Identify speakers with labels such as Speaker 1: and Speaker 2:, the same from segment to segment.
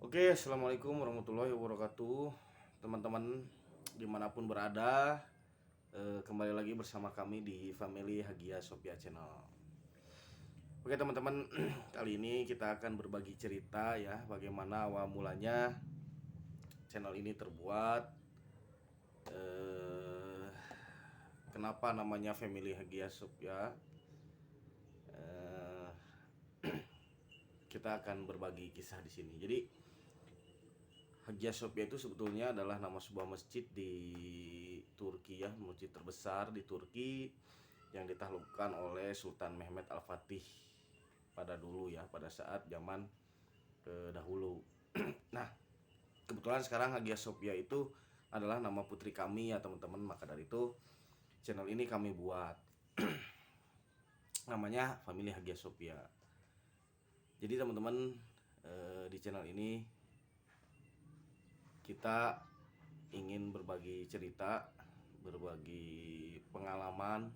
Speaker 1: Oke, assalamualaikum warahmatullahi wabarakatuh, teman-teman dimanapun berada. Kembali lagi bersama kami di Family Hagia Sophia Channel. Oke teman-teman, kali ini kita akan berbagi cerita ya, bagaimana awal mulanya channel ini terbuat. Kenapa namanya Family Hagia Sophia? Eh, kita akan berbagi kisah di sini. Jadi Hagia Sophia itu sebetulnya adalah nama sebuah masjid di Turki ya, masjid terbesar di Turki yang ditaklukkan oleh Sultan Mehmet Al-Fatih pada dulu ya, pada saat zaman dahulu. Nah, kebetulan sekarang Hagia Sophia itu adalah nama putri kami ya teman-teman, maka dari itu channel ini kami buat namanya Family Hagia Sophia. Jadi teman-teman, di channel ini kita ingin berbagi cerita, berbagi pengalaman,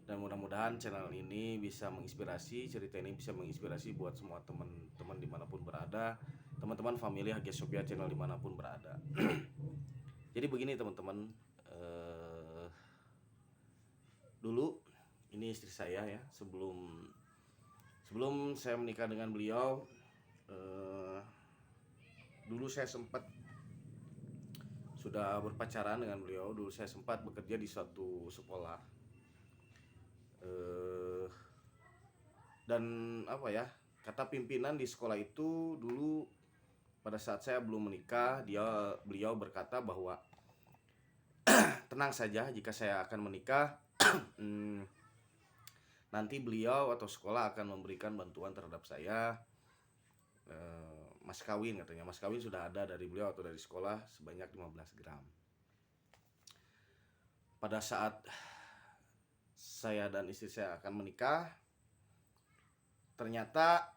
Speaker 1: dan mudah-mudahan channel ini bisa menginspirasi, cerita ini bisa menginspirasi buat semua teman-teman dimanapun berada, teman-teman Family Hagia Sophia Channel dimanapun berada. Jadi begini teman-teman, dulu ini istri saya ya, sebelum saya menikah dengan beliau, dulu saya sempat sudah berpacaran dengan beliau. Dulu saya sempat bekerja di suatu sekolah, dan apa ya, kata pimpinan di sekolah itu dulu pada saat saya belum menikah, beliau berkata bahwa tenang saja, jika saya akan menikah nanti beliau atau sekolah akan memberikan bantuan terhadap saya, mas kawin katanya. Mas kawin sudah ada dari beliau atau dari sekolah sebanyak 15 gram. Pada saat saya dan istri saya akan menikah, ternyata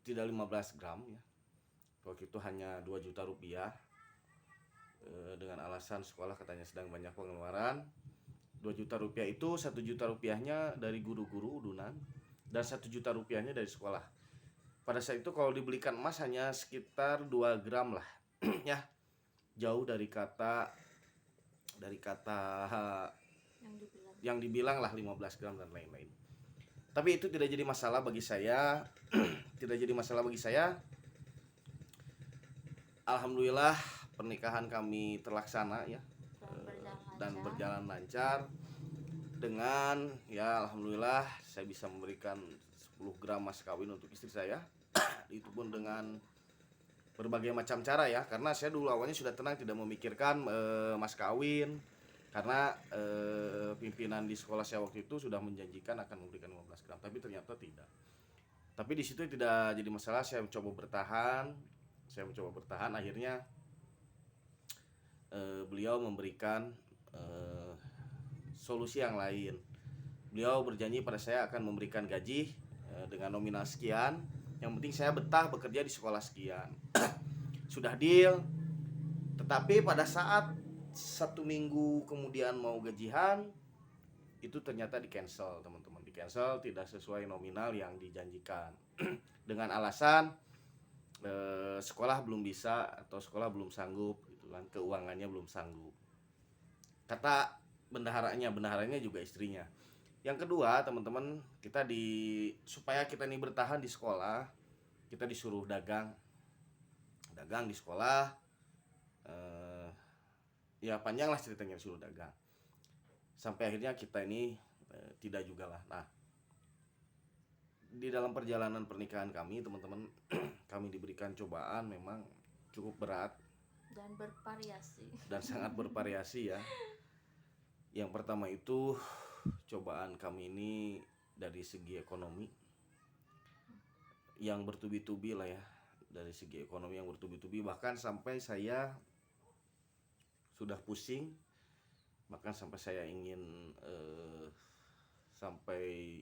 Speaker 1: tidak 15 gram ya. Waktu itu hanya 2 juta rupiah, dengan alasan sekolah katanya sedang banyak pengeluaran. 2 juta rupiah itu 1 juta rupiahnya dari guru-guru udunan dan 1 juta rupiahnya dari sekolah. Pada saat itu kalau dibelikan emas hanya sekitar 2 gram lah ya, jauh dari kata yang dibilang lah 15 gram dan lain-lain. Tapi itu tidak jadi masalah bagi saya. Tidak jadi masalah bagi saya. Alhamdulillah pernikahan kami terlaksana ya, dan berjalan lancar. Dengan ya alhamdulillah saya bisa memberikan 10 gram mas kawin untuk istri saya. Itu pun dengan berbagai macam cara ya, karena saya dulu awalnya sudah tenang, tidak memikirkan mas kawin, karena pimpinan di sekolah saya waktu itu sudah menjanjikan akan memberikan 15 gram, tapi ternyata tidak. Tapi di situ tidak jadi masalah. Saya mencoba bertahan. Akhirnya beliau memberikan solusi yang lain. Beliau berjanji pada saya akan memberikan gaji dengan nominal sekian, yang penting saya betah bekerja di sekolah sekian. Sudah deal. Tetapi pada saat 1 minggu kemudian mau gajian, itu ternyata di cancel teman-teman. Di cancel, tidak sesuai nominal yang dijanjikan. Dengan alasan sekolah belum bisa atau sekolah belum sanggup gitu kan, keuangannya belum sanggup, kata bendaharanya juga istrinya. Yang kedua teman-teman, supaya kita ini bertahan di sekolah, kita disuruh dagang di sekolah. Ya panjang lah ceritanya, disuruh dagang sampai akhirnya kita ini tidak juga lah. Nah, di dalam perjalanan pernikahan kami teman-teman, kami diberikan cobaan memang cukup berat
Speaker 2: dan bervariasi
Speaker 1: dan sangat bervariasi ya. Yang pertama itu cobaan kami ini dari segi ekonomi yang bertubi-tubi lah ya. Dari segi ekonomi yang bertubi-tubi, bahkan sampai saya sudah pusing, bahkan sampai saya ingin sampai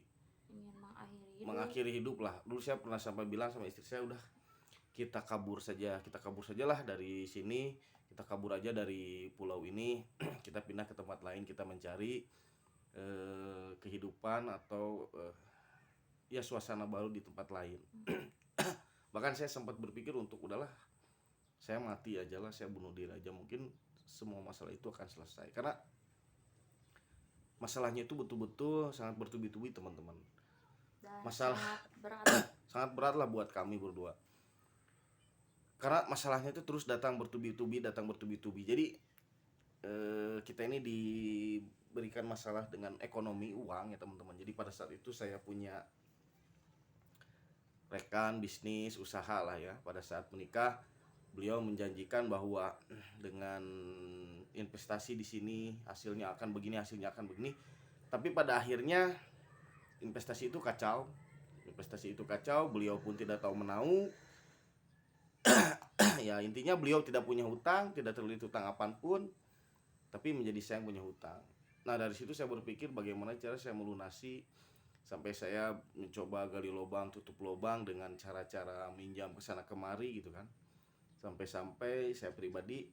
Speaker 1: mengakhiri hidup lah. Dulu saya pernah sampai bilang sama istri saya, udah kita kabur sajalah dari sini, kita kabur aja dari pulau ini, kita pindah ke tempat lain, kita mencari kehidupan atau ya suasana baru di tempat lain. Bahkan saya sempat berpikir untuk udahlah, saya mati aja lah, saya bunuh diri aja, mungkin semua masalah itu akan selesai. Karena masalahnya itu betul-betul sangat bertubi-tubi teman-teman.
Speaker 2: Dan
Speaker 1: Masalah
Speaker 2: sangat berat.
Speaker 1: sangat berat lah buat kami berdua. Karena masalahnya itu terus datang bertubi-tubi, datang bertubi-tubi. Jadi kita ini diberikan masalah dengan ekonomi, uang ya teman-teman. Jadi pada saat itu saya punya rekan bisnis usaha lah ya. Pada saat menikah beliau menjanjikan bahwa dengan investasi di sini hasilnya akan begini, hasilnya akan begini. Tapi pada akhirnya investasi itu kacau. Investasi itu kacau, beliau pun tidak tahu menau. Ya intinya beliau tidak punya hutang, tidak terlilit hutang apapun, tapi menjadi saya yang punya hutang. Nah dari situ saya berpikir bagaimana cara saya melunasi, sampai saya mencoba gali lubang tutup lubang dengan cara-cara minjam ke sana kemari gitu kan. Sampai-sampai saya pribadi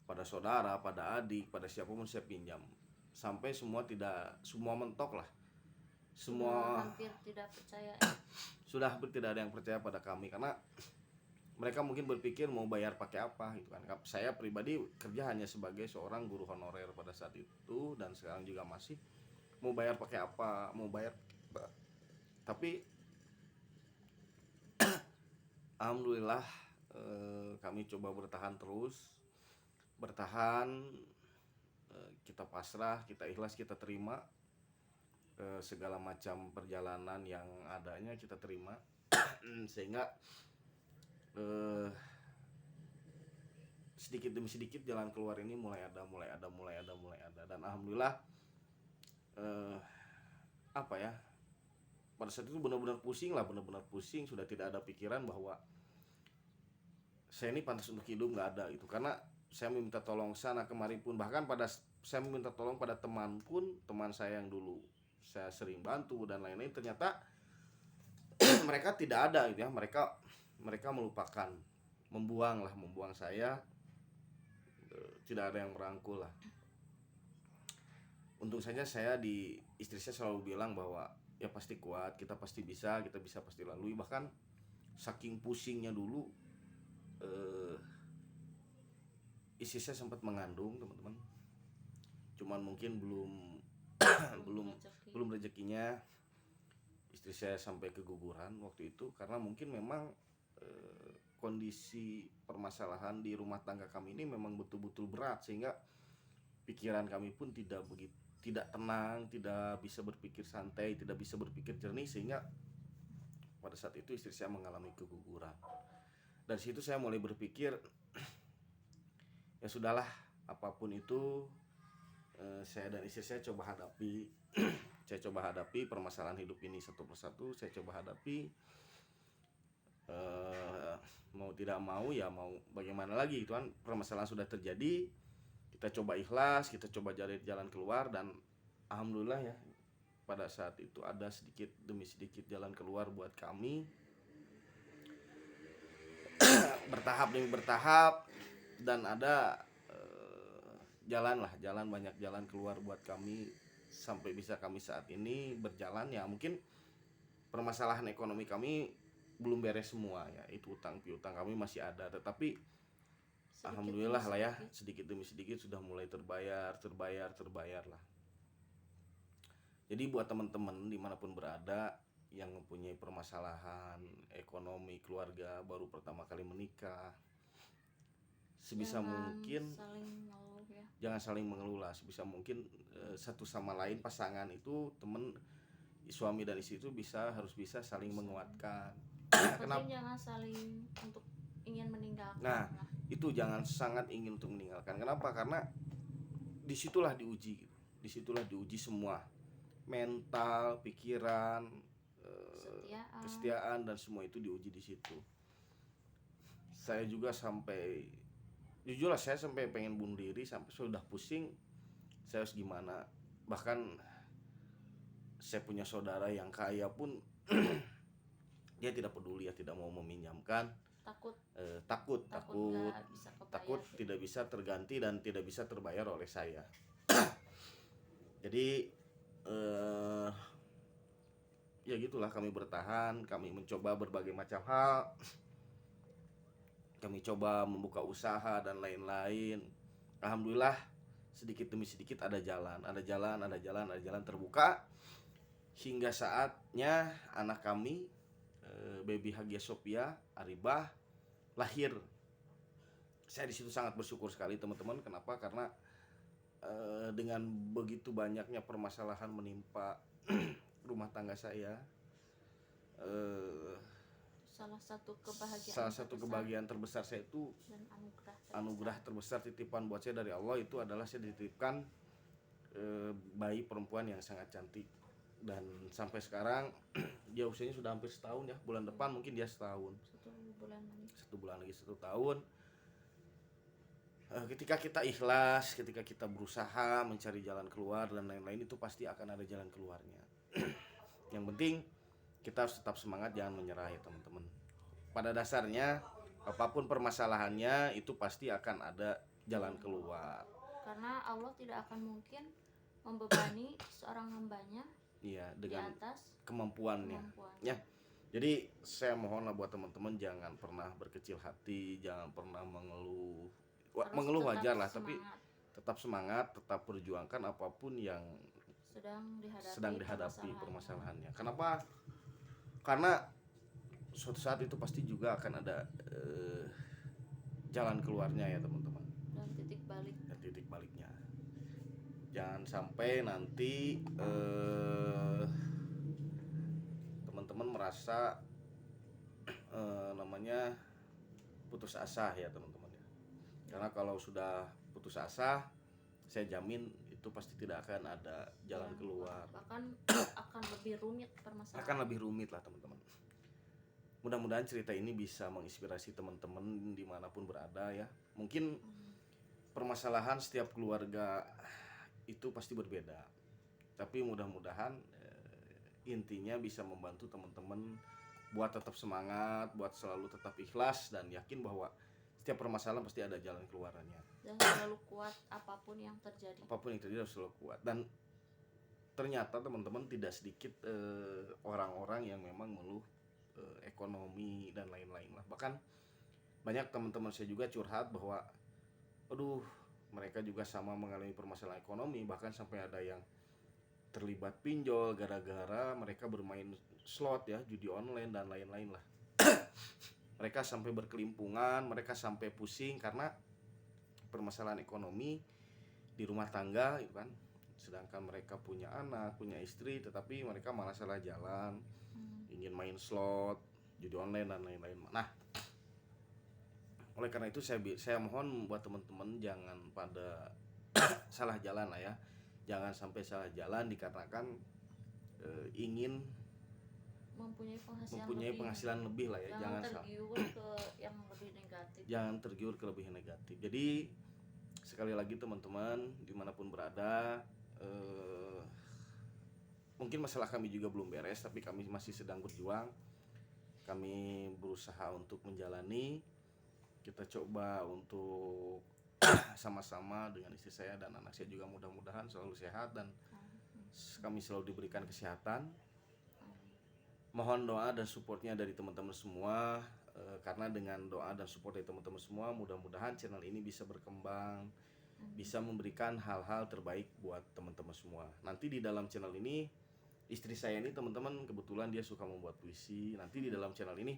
Speaker 1: pada saudara, pada adik, pada siapapun saya pinjam. Sampai semua mentok lah. Semua
Speaker 2: hampir tidak percaya.
Speaker 1: sudah hampir tidak ada yang percaya pada kami karena mereka mungkin berpikir mau bayar pakai apa gitu kan. Saya pribadi kerja hanya sebagai seorang guru honorer pada saat itu dan sekarang juga masih. Mau bayar pakai apa? Mau bayar apa? Tapi alhamdulillah kami coba bertahan terus. Bertahan, kita pasrah, kita ikhlas, kita terima segala macam perjalanan yang adanya kita terima sehingga sedikit demi sedikit jalan keluar ini mulai ada dan alhamdulillah apa ya, pada saat itu benar-benar pusing, sudah tidak ada pikiran bahwa saya ini pantas untuk hidup, nggak ada itu. Karena saya meminta tolong sana kemari pun, bahkan saya meminta tolong pada teman pun, teman saya yang dulu saya sering bantu dan lain-lain, ternyata mereka tidak ada gitu ya, mereka melupakan, membuang saya, tidak ada yang merangkul lah. Untung saja istri saya selalu bilang bahwa ya pasti kuat, kita pasti bisa pasti lalui. Bahkan saking pusingnya dulu istri saya sempat mengandung teman-teman, cuman mungkin belum rezekinya. Istri saya sampai keguguran waktu itu karena mungkin memang kondisi permasalahan di rumah tangga kami ini memang betul-betul berat, sehingga pikiran kami pun tidak tenang, tidak bisa berpikir santai, tidak bisa berpikir jernih, sehingga pada saat itu istri saya mengalami keguguran. Dari situ saya mulai berpikir ya sudahlah, apapun itu saya dan istri saya coba hadapi. Saya coba hadapi permasalahan hidup ini satu persatu, saya coba hadapi. Mau tidak mau ya mau bagaimana lagi gitu kan, permasalahan sudah terjadi. Kita coba ikhlas, kita coba cari jalan keluar, dan alhamdulillah ya pada saat itu ada sedikit demi sedikit jalan keluar buat kami. Bertahap demi bertahap, dan ada banyak jalan keluar buat kami sampai bisa kami saat ini berjalan. Ya mungkin permasalahan ekonomi kami belum beres semua ya, itu utang piutang kami masih ada, tetapi alhamdulillah lah ya, sedikit demi sedikit sudah mulai terbayar lah. Jadi buat teman-teman dimanapun berada yang mempunyai permasalahan ekonomi keluarga, baru pertama kali menikah, sebisa mungkin jangan saling mengeluh lah. Sebisa mungkin satu sama lain, pasangan itu, teman, suami dan istri itu harus bisa saling menguatkan.
Speaker 2: Kenapa? Jangan saling untuk ingin meninggalkan.
Speaker 1: Nah, itu jangan sangat ingin untuk meninggalkan. Kenapa? Karena disitulah diuji gitu. Disitulah diuji semua, mental, pikiran, kesetiaan, dan semua itu diuji di situ. Saya juga jujurlah saya sampai pengen bunuh diri, sampai sudah pusing saya harus gimana. Bahkan saya punya saudara yang kaya pun dia tidak peduli ya, tidak mau meminjamkan. Takut tidak bisa terganti dan tidak bisa terbayar oleh saya. Jadi ya gitulah, kami bertahan, kami mencoba berbagai macam hal, kami coba membuka usaha dan lain-lain. Alhamdulillah sedikit demi sedikit ada jalan, ada jalan, ada jalan, ada jalan terbuka hingga saatnya anak kami, baby Hagia Sophia Aribah lahir. Saya di situ sangat bersyukur sekali teman-teman. Kenapa? Karena dengan begitu banyaknya permasalahan menimpa rumah tangga saya,
Speaker 2: Salah satu kebahagiaan
Speaker 1: salah satu
Speaker 2: terbesar
Speaker 1: kebahagiaan terbesar saya itu,
Speaker 2: dan
Speaker 1: anugerah terbesar titipan buat saya dari Allah itu adalah saya dititipkan bayi perempuan yang sangat cantik. Dan sampai sekarang dia usianya sudah hampir setahun ya, bulan depan mungkin dia setahun,
Speaker 2: 1 bulan lagi.
Speaker 1: 1 bulan lagi 1 tahun. Ketika kita ikhlas, ketika kita berusaha mencari jalan keluar dan lain-lain, itu pasti akan ada jalan keluarnya. Yang penting kita harus tetap semangat, jangan menyerah ya teman-teman. Pada dasarnya apapun permasalahannya itu pasti akan ada jalan keluar.
Speaker 2: Karena Allah tidak akan mungkin membebani seorang hambanya
Speaker 1: Iya,
Speaker 2: di
Speaker 1: dengan
Speaker 2: atas
Speaker 1: kemampuannya. Ya. Jadi saya mohonlah buat teman-teman jangan pernah berkecil hati, jangan pernah mengeluh.
Speaker 2: Harus
Speaker 1: Mengeluh
Speaker 2: tetap
Speaker 1: wajar lah, tapi
Speaker 2: semangat.
Speaker 1: tetap semangat, tetap perjuangkan apapun yang
Speaker 2: sedang
Speaker 1: dihadapi permasalahannya. Kenapa? Karena suatu saat itu pasti juga akan ada jalan keluarnya ya teman-teman,
Speaker 2: dan titik balik.
Speaker 1: dan titik baliknya. Jangan sampai nanti teman-teman merasa namanya putus asa ya teman-teman ya. Karena kalau sudah putus asa, saya jamin itu pasti tidak akan ada jalan keluar.
Speaker 2: Bahkan akan lebih rumit permasalahan.
Speaker 1: Akan lebih rumit lah teman-teman. Mudah-mudahan cerita ini bisa menginspirasi teman-teman dimanapun berada ya. Mungkin permasalahan setiap keluarga itu pasti berbeda, tapi mudah-mudahan intinya bisa membantu teman-teman buat tetap semangat, buat selalu tetap ikhlas dan yakin bahwa setiap permasalahan pasti ada jalan keluarannya.
Speaker 2: Dan selalu kuat apapun yang terjadi.
Speaker 1: Apapun yang terjadi harus selalu kuat. Dan ternyata teman-teman tidak sedikit orang-orang yang memang mengeluh ekonomi dan lain-lain lah. Bahkan banyak teman-teman saya juga curhat bahwa aduh, mereka juga sama mengalami permasalahan ekonomi, bahkan sampai ada yang terlibat pinjol gara-gara mereka bermain slot ya, judi online dan lain-lain lah. Mereka sampai berkelimpungan, mereka sampai pusing karena permasalahan ekonomi di rumah tangga gitu kan. Sedangkan mereka punya anak, punya istri, tetapi mereka malah salah jalan, ingin main slot, judi online dan lain-lain. Nah, oleh karena itu saya mohon buat teman-teman jangan pada salah jalan lah ya. Jangan sampai salah jalan dikarenakan ingin mempunyai penghasilan lebih lah ya. Jangan
Speaker 2: tergiur ke yang lebih negatif.
Speaker 1: Jangan tergiur ke lebih negatif. Jadi sekali lagi teman-teman dimanapun berada, mungkin masalah kami juga belum beres, tapi kami masih sedang berjuang. Kami berusaha untuk menjalani. Kita coba untuk sama-sama dengan istri saya dan anak saya juga mudah-mudahan selalu sehat dan kami selalu diberikan kesehatan. Mohon doa dan supportnya dari teman-teman semua, karena dengan doa dan support dari teman-teman semua mudah-mudahan channel ini bisa berkembang, bisa memberikan hal-hal terbaik buat teman-teman semua. Nanti di dalam channel ini istri saya ini teman-teman kebetulan dia suka membuat puisi. Nanti di dalam channel ini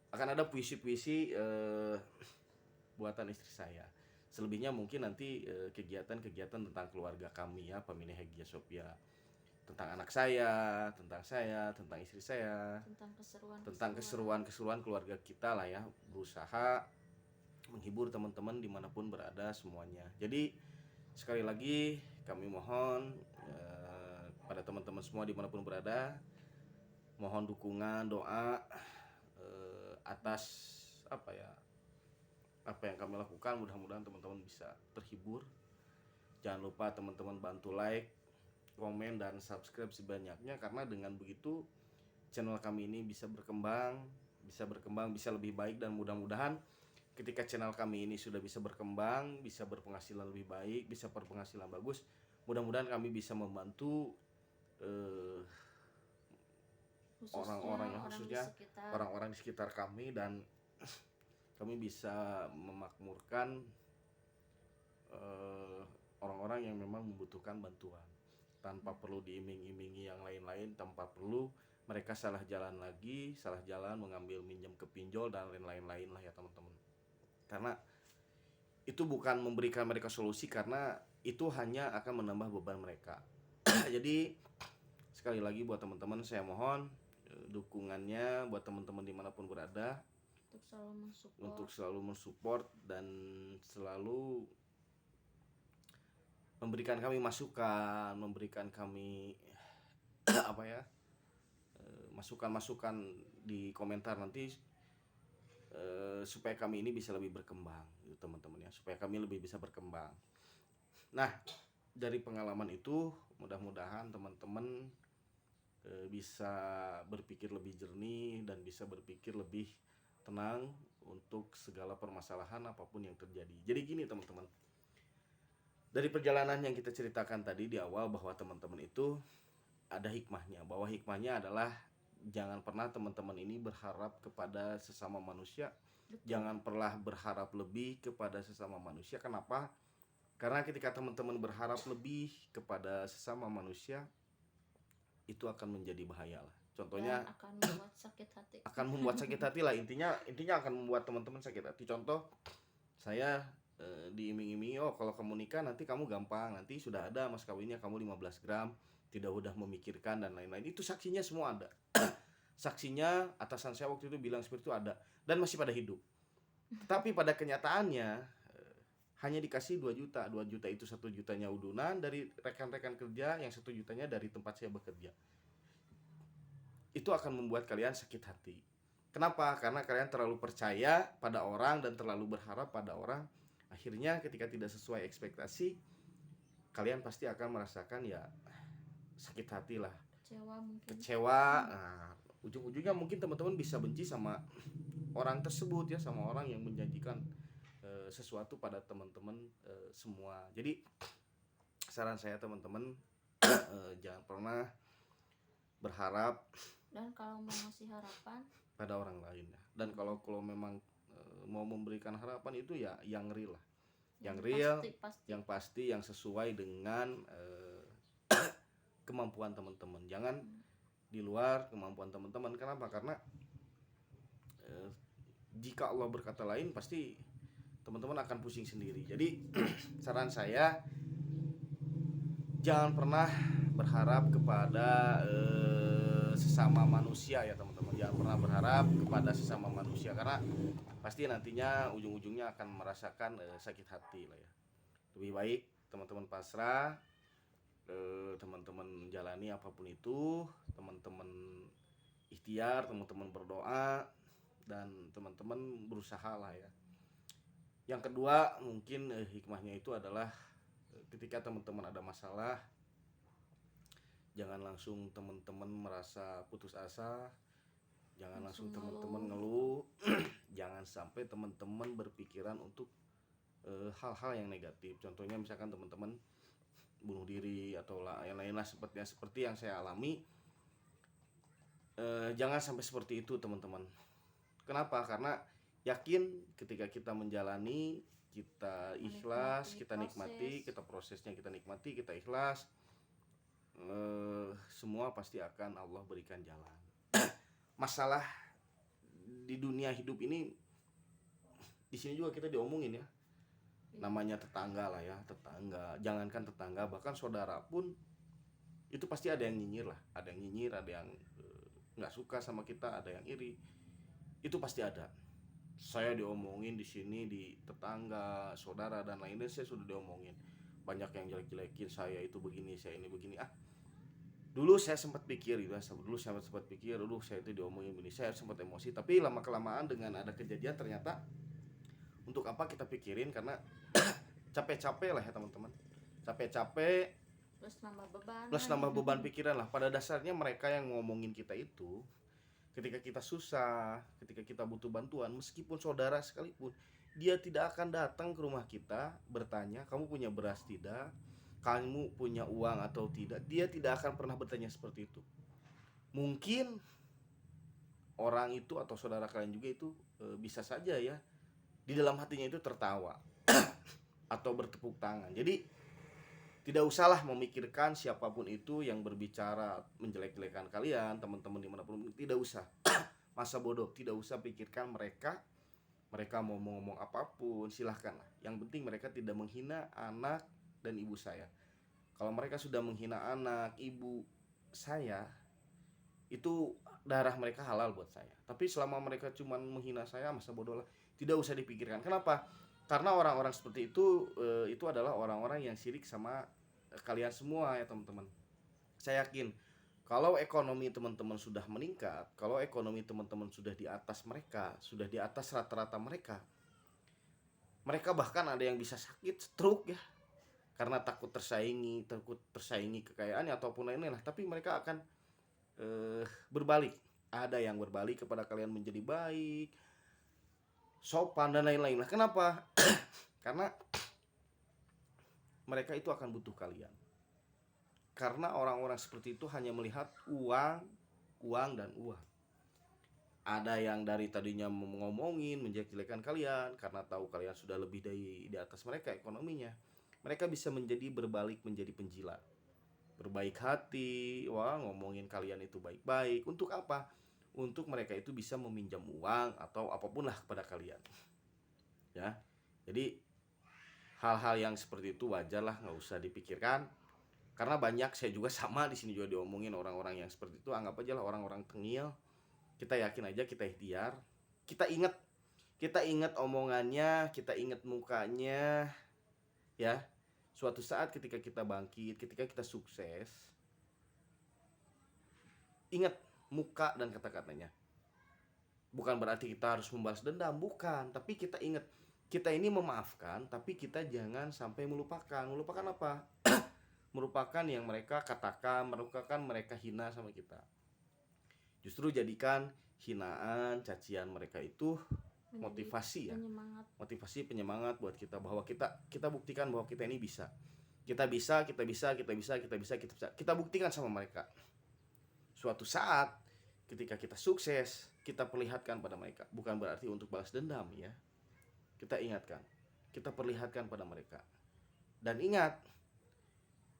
Speaker 1: akan ada puisi-puisi buatan istri saya. Selebihnya mungkin nanti kegiatan-kegiatan tentang keluarga kami ya, Family Hagia Sophia. Tentang anak saya, tentang istri saya, tentang keseruan keluarga kita lah ya. Berusaha menghibur teman-teman dimanapun berada semuanya. Jadi sekali lagi kami mohon pada teman-teman semua dimanapun berada, mohon dukungan, doa atas apa yang kami lakukan. Mudah-mudahan teman-teman bisa terhibur. Jangan lupa teman-teman bantu like, komen, dan subscribe sebanyaknya, karena dengan begitu channel kami ini bisa berkembang, bisa lebih baik. Dan mudah-mudahan ketika channel kami ini sudah bisa berkembang, bisa berpenghasilan lebih baik, bisa berpenghasilan bagus, mudah-mudahan kami bisa membantu orang-orang yang
Speaker 2: orang di
Speaker 1: khususnya
Speaker 2: sekitar.
Speaker 1: orang-orang di sekitar kami, dan kami bisa memakmurkan orang-orang yang memang membutuhkan bantuan tanpa perlu diiming-imingi yang lain-lain, tanpa perlu mereka salah jalan mengambil minjem ke pinjol dan lain-lain lah ya teman-teman. Karena itu bukan memberikan mereka solusi, karena itu hanya akan menambah beban mereka. Jadi sekali lagi buat teman-teman, saya mohon dukungannya buat teman-teman dimanapun berada untuk selalu mensupport dan selalu memberikan kami masukan, memberikan kami apa ya, masukan-masukan di komentar nanti, supaya kami ini bisa lebih berkembang gitu teman-teman ya, supaya kami lebih bisa berkembang. Nah, dari pengalaman itu mudah-mudahan teman-teman bisa berpikir lebih jernih dan bisa berpikir lebih tenang untuk segala permasalahan apapun yang terjadi. Jadi gini teman-teman, dari perjalanan yang kita ceritakan tadi di awal, bahwa teman-teman itu ada hikmahnya, bahwa hikmahnya adalah jangan pernah teman-teman ini berharap kepada sesama manusia.
Speaker 2: Betul.
Speaker 1: Jangan pernah berharap lebih kepada sesama manusia. Kenapa? Karena ketika teman-teman berharap lebih kepada sesama manusia, itu akan menjadi bahaya lah. Contohnya
Speaker 2: dan akan membuat sakit hati.
Speaker 1: Akan membuat sakit hati lah, intinya akan membuat teman-teman sakit hati. Contoh, saya diiming-imingi, oh kalau kamu nikah nanti kamu gampang, nanti sudah ada mas kawinnya, kamu 15 gram, tidak udah memikirkan dan lain-lain. Itu saksinya semua ada. Saksinya atasan saya waktu itu bilang seperti itu ada, dan masih pada hidup. Tapi pada kenyataannya hanya dikasih 2 juta. 2 juta itu 1 jutanya udunan dari rekan-rekan kerja, yang 1 jutanya dari tempat saya bekerja. Itu akan membuat kalian sakit hati. Kenapa? Karena kalian terlalu percaya pada orang dan terlalu berharap pada orang. Akhirnya ketika tidak sesuai ekspektasi, kalian pasti akan merasakan ya sakit hati lah, kecewa. Nah, ujung-ujungnya mungkin teman-teman bisa benci sama orang tersebut ya, sama orang yang menjanjikan sesuatu pada teman-teman semua. Jadi saran saya teman-teman, jangan pernah berharap
Speaker 2: dan kalau mau ngasih harapan
Speaker 1: pada orang lain ya. Dan kalau memang mau memberikan harapan itu ya yang real lah, yang real,
Speaker 2: pasti.
Speaker 1: yang pasti, yang sesuai dengan kemampuan teman-teman. Jangan di luar kemampuan teman-teman. Kenapa? Karena jika Allah berkata lain, pasti teman-teman akan pusing sendiri. Jadi saran saya, jangan pernah berharap kepada sesama manusia ya teman-teman. Jangan pernah berharap kepada sesama manusia, karena pasti nantinya ujung-ujungnya akan merasakan sakit hati lah ya. Lebih baik teman-teman pasrah, teman-teman jalani apapun itu, teman-teman ikhtiar, teman-teman berdoa, dan teman-teman berusaha lah ya. Yang kedua mungkin hikmahnya itu adalah ketika teman-teman ada masalah, jangan langsung teman-teman merasa putus asa, jangan langsung teman-teman ngeluh. Jangan sampai teman-teman berpikiran untuk hal-hal yang negatif. Contohnya misalkan teman-teman bunuh diri atau yang lain-lain seperti yang saya alami. Jangan sampai seperti itu teman-teman. Kenapa? Karena yakin ketika kita menjalani, kita ikhlas, kita nikmati, kita prosesnya kita nikmati, kita ikhlas, semua pasti akan Allah berikan jalan. Masalah di dunia hidup ini, di sini juga kita diomongin ya, namanya tetangga lah ya, tetangga, jangankan tetangga, bahkan saudara pun itu pasti ada yang nyinyir lah, ada yang nyinyir, ada yang nggak suka sama kita, ada yang iri, itu pasti ada. Saya diomongin di sini, di tetangga, saudara dan lainnya, saya sudah diomongin. Banyak yang jelek-jelekin saya, itu begini, saya ini begini. Dulu saya sempat pikir gitu, dulu saya itu diomongin begini, saya sempat emosi. Tapi lama kelamaan dengan ada kejadian, ternyata untuk apa kita pikirin, karena capek-capek lah ya teman-teman, capek-capek plus nambah beban pikiran lah. Pada dasarnya mereka yang ngomongin kita itu, ketika kita susah, ketika kita butuh bantuan, meskipun saudara sekalipun, dia tidak akan datang ke rumah kita bertanya, kamu punya beras tidak? Kamu punya uang atau tidak? Dia tidak akan pernah bertanya seperti itu. Mungkin orang itu atau saudara kalian juga itu bisa saja ya di dalam hatinya itu tertawa atau bertepuk tangan. Jadi tidak usahlah memikirkan siapapun itu yang berbicara menjelek-jelekan kalian, teman-teman dimanapun, tidak usah. Masa bodoh, tidak usah pikirkan mereka mau ngomong apapun, silahkan. Yang penting mereka tidak menghina anak dan ibu saya. Kalau mereka sudah menghina anak, ibu saya, itu darah mereka halal buat saya. Tapi selama mereka cuma menghina saya, masa bodoh lah. Tidak usah dipikirkan. Kenapa? Karena orang-orang seperti itu adalah orang-orang yang syirik sama kalian semua ya teman-teman. Saya yakin kalau ekonomi teman-teman sudah meningkat, kalau ekonomi teman-teman sudah di atas mereka, sudah di atas rata-rata mereka, mereka bahkan ada yang bisa sakit stroke ya, karena takut tersaingi kekayaannya ataupun lain-lain lah. Tapi mereka akan berbalik. Ada yang berbalik kepada kalian menjadi baik, sopan dan lain-lain lah. Kenapa? Karena mereka itu akan butuh kalian. Karena orang-orang seperti itu hanya melihat uang, uang dan uang. Ada yang dari tadinya ngomongin, menjelek-jelekan kalian karena tahu kalian sudah lebih dari di atas mereka ekonominya. Mereka bisa menjadi berbalik menjadi penjilat. Berbaik hati, wah ngomongin kalian itu baik-baik. Untuk apa? Untuk mereka itu bisa meminjam uang atau apapun lah kepada kalian. Ya, jadi hal-hal yang seperti itu wajar lah, nggak usah dipikirkan. Karena banyak, saya juga sama di sini juga diomongin orang-orang yang seperti itu. Anggap aja lah orang-orang tengil. Kita yakin aja, kita ikhtiar. Kita ingat omongannya, kita ingat mukanya, ya. Suatu saat ketika kita bangkit, ketika kita sukses, ingat muka dan kata-katanya. Bukan berarti kita harus membalas dendam, bukan. Tapi kita ingat, kita ini memaafkan, tapi kita jangan sampai melupakan. Melupakan apa? Merupakan yang mereka katakan, merupakan mereka hina sama kita. Justru jadikan hinaan, cacian mereka itu motivasi ya. Motivasi, penyemangat buat kita, bahwa kita buktikan bahwa kita ini bisa. Kita bisa. Kita buktikan sama mereka. Suatu saat ketika kita sukses, kita perlihatkan pada mereka. Bukan berarti untuk balas dendam ya. Kita ingatkan, kita perlihatkan pada mereka. Dan ingat,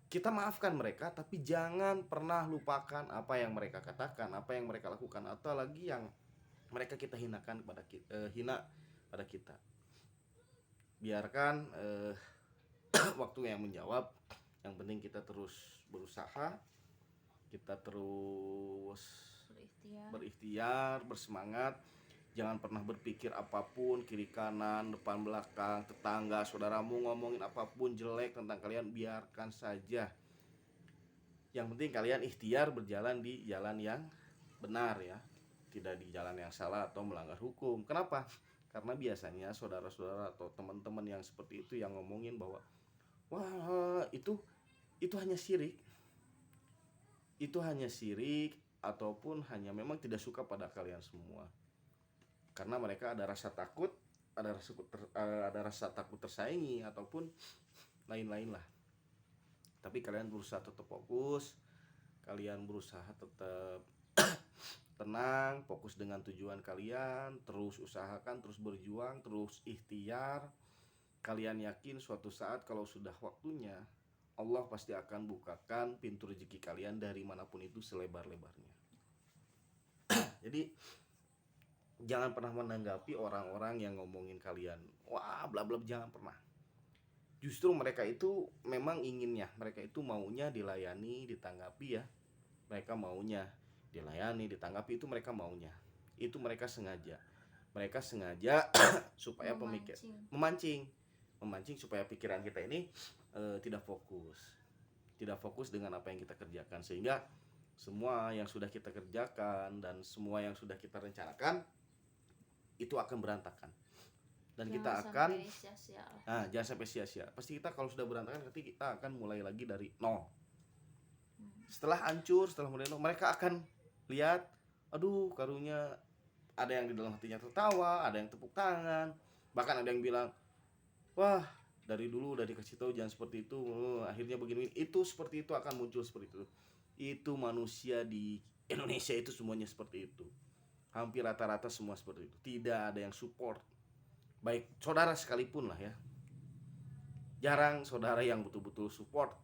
Speaker 1: kita maafkan mereka, tapi jangan pernah lupakan apa yang mereka katakan, apa yang mereka lakukan, atau lagi yang mereka kita hinakan kepada hina pada kita. Biarkan waktu yang menjawab. Yang penting kita terus berusaha, kita terus berikhtiar, bersemangat. Jangan pernah berpikir apapun, kiri kanan, depan belakang, tetangga, saudaramu ngomongin apapun jelek tentang kalian, biarkan saja. Yang penting kalian ikhtiar berjalan di jalan yang benar ya, tidak di jalan yang salah atau melanggar hukum. Kenapa? Karena biasanya saudara-saudara atau teman-teman yang seperti itu yang ngomongin bahwa wah itu hanya syirik. Itu hanya syirik ataupun hanya memang tidak suka pada kalian semua. Karena mereka ada rasa takut, ada rasa takut tersaingi ataupun lain-lain lah. Tapi kalian berusaha tetap fokus, kalian berusaha tetap tenang, fokus dengan tujuan kalian, terus usahakan, terus berjuang, terus ikhtiar. Kalian yakin suatu saat kalau sudah waktunya, Allah pasti akan bukakan pintu rezeki kalian dari manapun itu selebar-lebarnya. Jadi jangan pernah menanggapi orang-orang yang ngomongin kalian, wah bla bla, jangan pernah. Justru mereka itu memang inginnya, mereka itu maunya dilayani, ditanggapi ya. Mereka maunya dilayani, ditanggapi, itu mereka maunya. Itu mereka sengaja supaya memancing supaya pikiran kita ini tidak fokus dengan apa yang kita kerjakan, sehingga semua yang sudah kita kerjakan dan semua yang sudah kita rencanakan itu akan berantakan. Dan kita akan jangan sampai sia-sia. Pasti kita kalau sudah berantakan, nanti kita akan mulai lagi dari nol. Setelah hancur, setelah mulai nol, mereka akan lihat, aduh karunya, ada yang di dalam hatinya tertawa, ada yang tepuk tangan, bahkan ada yang bilang, wah dari dulu udah dikasih tahu jangan seperti itu, akhirnya begini. Itu seperti itu akan muncul seperti itu. Itu manusia di Indonesia itu semuanya seperti itu. hampir rata-rata semua seperti itu. Tidak ada yang support, baik saudara sekalipun lah ya. Jarang saudara yang betul-betul support.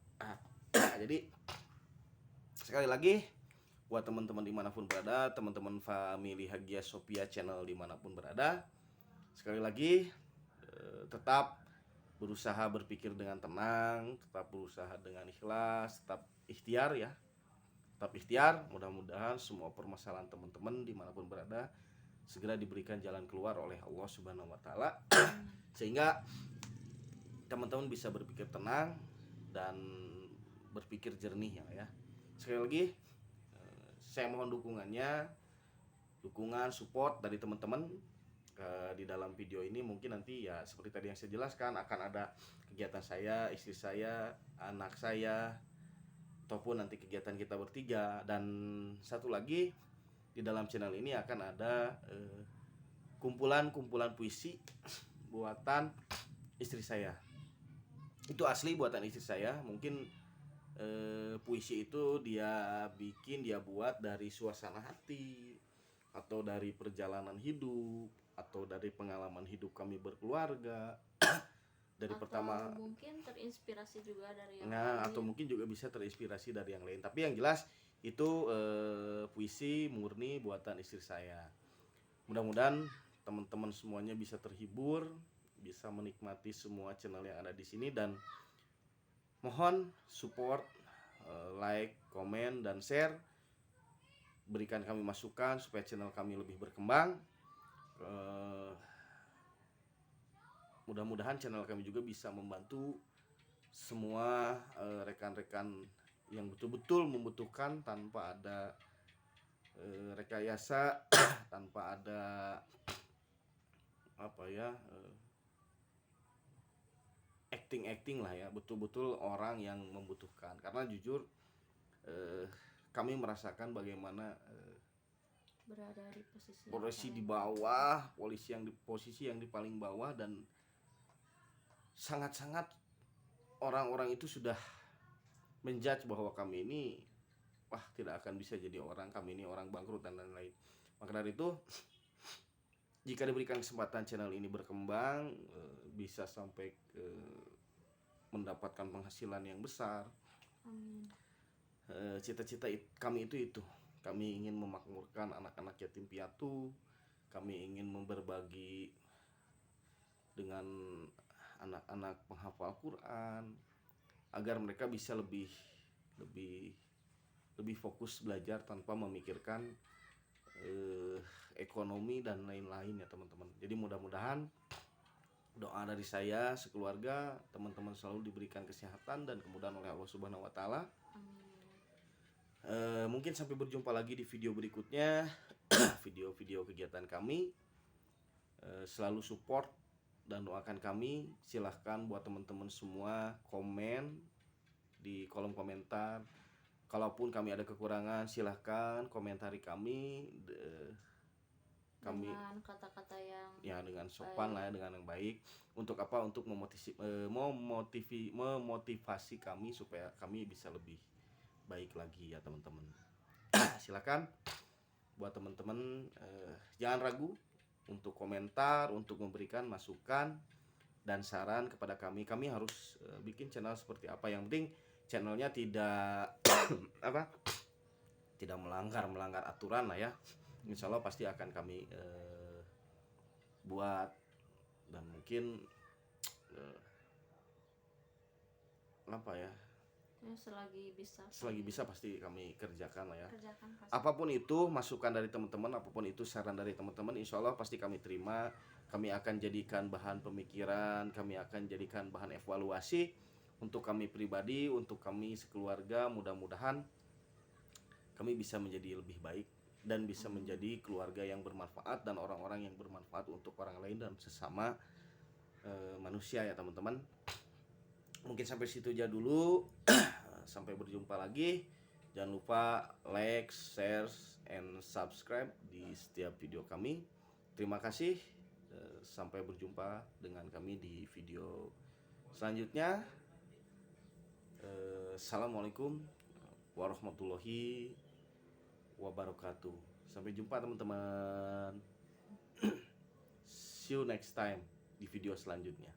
Speaker 1: Jadi sekali lagi buat teman-teman dimanapun berada, teman-teman family Hagia Sophia channel dimanapun berada, sekali lagi tetap berusaha berpikir dengan tenang, tetap berusaha dengan ikhlas, tetap ikhtiar ya, tetap ikhtiar. Mudah-mudahan semua permasalahan teman-teman dimanapun berada segera diberikan jalan keluar oleh Allah Subhanahu Wa Taala, sehingga teman-teman bisa berpikir tenang dan berpikir jernih ya. Sekali lagi saya mohon dukungan support dari teman-teman di dalam video ini. Mungkin nanti ya seperti tadi yang saya jelaskan, akan ada kegiatan saya, istri saya, anak saya, ataupun nanti kegiatan kita bertiga. Dan satu lagi, di dalam channel ini akan ada kumpulan puisi buatan istri saya. Itu asli buatan istri saya. Mungkin puisi itu dia buat dari suasana hati, atau dari perjalanan hidup, atau dari pengalaman hidup kami berkeluarga. Dari
Speaker 2: atau
Speaker 1: pertama
Speaker 2: mungkin terinspirasi juga dari yang lain.
Speaker 1: atau mungkin juga bisa terinspirasi dari yang lain. Tapi yang jelas itu puisi murni buatan istri saya. Mudah-mudahan teman-teman semuanya bisa terhibur, bisa menikmati semua channel yang ada di sini, dan mohon support, like, komen, dan share. Berikan kami masukan supaya channel kami lebih berkembang. Mudah-mudahan channel kami juga bisa membantu semua rekan-rekan yang betul-betul membutuhkan, tanpa ada rekayasa, tanpa ada acting lah ya, betul-betul orang yang membutuhkan. Karena jujur kami merasakan bagaimana
Speaker 2: berada di posisi
Speaker 1: polisi
Speaker 2: yang
Speaker 1: di
Speaker 2: paling
Speaker 1: bawah, posisi yang di paling bawah, dan sangat-sangat orang-orang itu sudah menjudge bahwa kami ini tidak akan bisa jadi orang, kami ini orang bangkrut dan lain-lain. Maka dari itu, jika diberikan kesempatan channel ini berkembang, bisa sampai mendapatkan penghasilan yang besar.
Speaker 2: Amin.
Speaker 1: Cita-cita kami itu kami ingin memakmurkan anak-anak yatim piatu, kami ingin berbagi dengan anak-anak penghafal Quran agar mereka bisa lebih fokus belajar tanpa memikirkan ekonomi dan lain-lain ya teman-teman. Jadi mudah-mudahan doa dari saya sekeluarga, teman-teman selalu diberikan kesehatan dan kemudahan oleh Allah Subhanahu Wa Taala. Mungkin sampai berjumpa lagi di video berikutnya, video-video kegiatan kami. Selalu support dan doakan kami. Silahkan buat teman-teman semua komen di kolom komentar. Kalaupun kami ada kekurangan, silahkan komentari kami.
Speaker 2: Dengan kata-kata yang
Speaker 1: dengan sopan lah ya, dengan yang baik. Untuk apa? Untuk memotivasi kami supaya kami bisa lebih baik lagi ya teman-teman. Silakan buat teman-teman, jangan ragu untuk komentar, untuk memberikan masukan dan saran kepada kami. Kami harus bikin channel seperti apa. Yang penting channelnya tidak tidak melanggar aturan lah ya. Insya Allah pasti akan kami buat, dan mungkin selagi bisa pasti kami kerjakan lah ya.
Speaker 2: pasti.
Speaker 1: Apapun itu masukan dari teman-teman, apapun itu saran dari teman-teman, insya Allah pasti kami terima. Kami akan jadikan bahan pemikiran, kami akan jadikan bahan evaluasi untuk kami pribadi, untuk kami sekeluarga. Mudah-mudahan kami bisa menjadi lebih baik dan bisa menjadi keluarga yang bermanfaat dan orang-orang yang bermanfaat untuk orang lain dan sesama manusia ya teman-teman. Mungkin sampai situ aja dulu. Sampai berjumpa lagi. Jangan lupa like, share, and subscribe di setiap video kami. Terima kasih. Sampai berjumpa dengan kami di video selanjutnya. Assalamualaikum warahmatullahi wabarakatuh. Sampai jumpa teman-teman. See you next time di video selanjutnya.